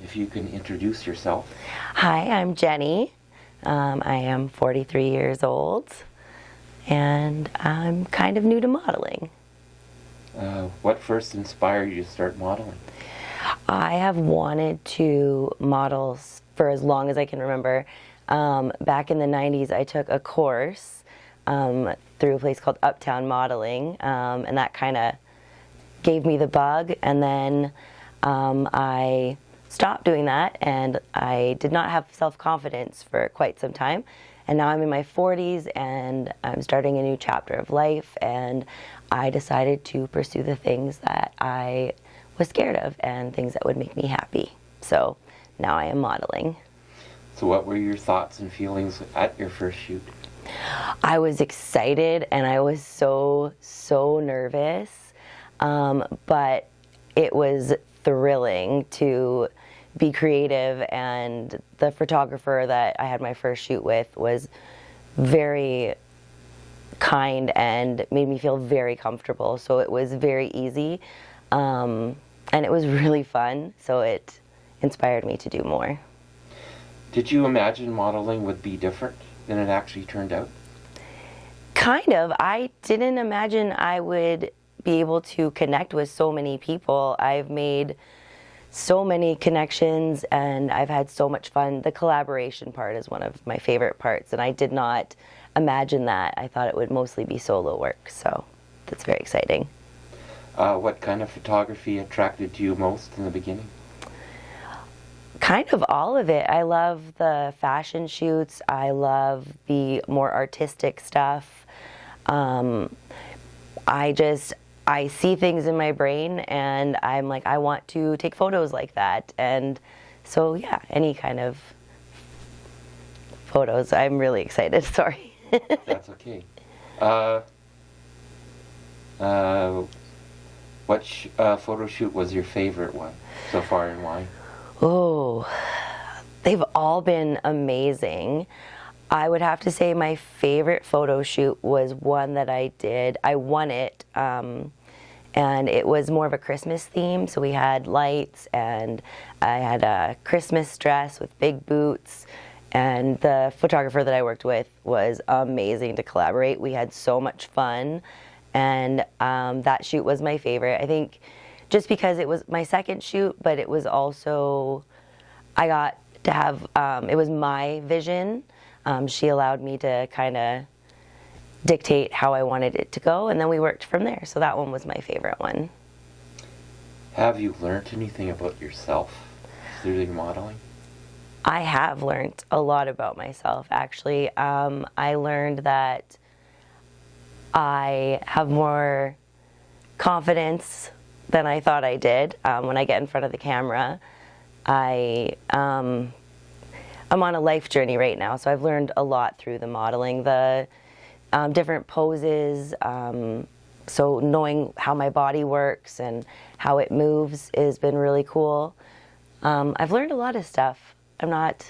if you can introduce yourself. Hi, I'm Jenny. I am 43 years old, and I'm kind of new to modeling. What first inspired you to start modeling? I have wanted to model for as long as I can remember. Back in the 90s, I took a course through a place called Uptown Modeling, and that kind of gave me the bug, and then I stopped doing that, and I did not have self-confidence for quite some time. And now I'm in my 40s, and I'm starting a new chapter of life, and I decided to pursue the things that I was scared of and things that would make me happy. So now I am modeling. So what were your thoughts and feelings at your first shoot? I was excited, and I was so nervous, but it was thrilling to be creative, and the photographer that I had my first shoot with was very kind and made me feel very comfortable, so it was very easy, and it was really fun, so it inspired me to do more. Did you imagine modeling would be different than it actually turned out? Kind of. I didn't imagine I would be able to connect with so many people. I've made so many connections, and I've had so much fun. The collaboration part is one of my favorite parts, and I did not imagine that. I thought it would mostly be solo work, so that's very exciting. What kind of photography attracted you most in the beginning? Kind of all of it. I love the fashion shoots. I love the more artistic stuff. I see things in my brain, and I'm like, I want to take photos like that. And so, yeah, any kind of photos. I'm really excited. Sorry. That's okay. What photo shoot was your favorite one so far, and why? Oh, they've all been amazing. I would have to say my favorite photo shoot was one that I did. I won it, and it was more of a Christmas theme. So we had lights, and I had a Christmas dress with big boots. And the photographer that I worked with was amazing to collaborate. We had so much fun, and that shoot was my favorite. I think just because it was my second shoot, but it was also, I got to have, it was my vision. She allowed me to kind of dictate how I wanted it to go, and then we worked from there. So that one was my favorite one. Have you learned anything about yourself through your modeling? I have learned a lot about myself, actually. I learned that I have more confidence than I thought I did when I get in front of the camera. I'm on a life journey right now, so I've learned a lot through the modeling, the different poses, so knowing how my body works and how it moves has been really cool. I've learned a lot of stuff. I'm not...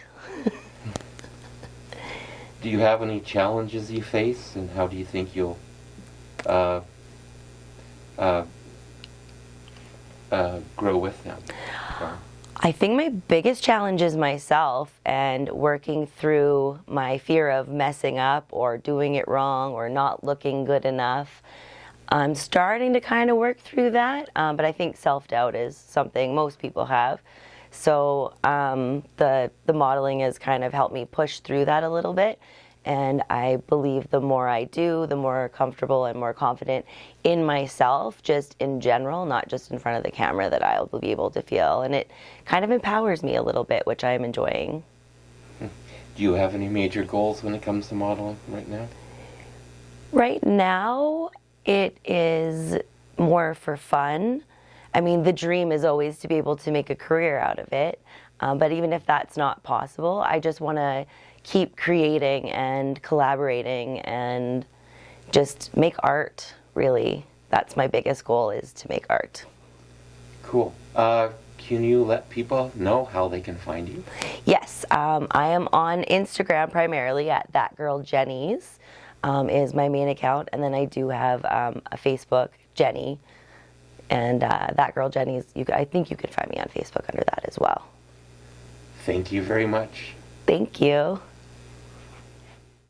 Do you have any challenges you face, and how do you think you'll grow with them? I think my biggest challenge is myself, and working through my fear of messing up or doing it wrong or not looking good enough. I'm starting to kind of work through that, but I think self-doubt is something most people have. So the modeling has kind of helped me push through that a little bit. And I believe the more I do, the more comfortable and more confident in myself, just in general, not just in front of the camera, that I'll be able to feel. And it kind of empowers me a little bit, which I'm enjoying. Do you have any major goals when it comes to modeling right now? Right now, it is more for fun. I mean, the dream is always to be able to make a career out of it. But even if that's not possible, I just want to keep creating and collaborating and just make art, really. That's my biggest goal, is to make art. Cool. Can you let people know how they can find you? Yes, I am on Instagram primarily at thatgirljennies is my main account, and then I do have a Facebook, Jennie, and thatgirljennies. I think you can find me on Facebook under that as well. thank you very much. Thank you.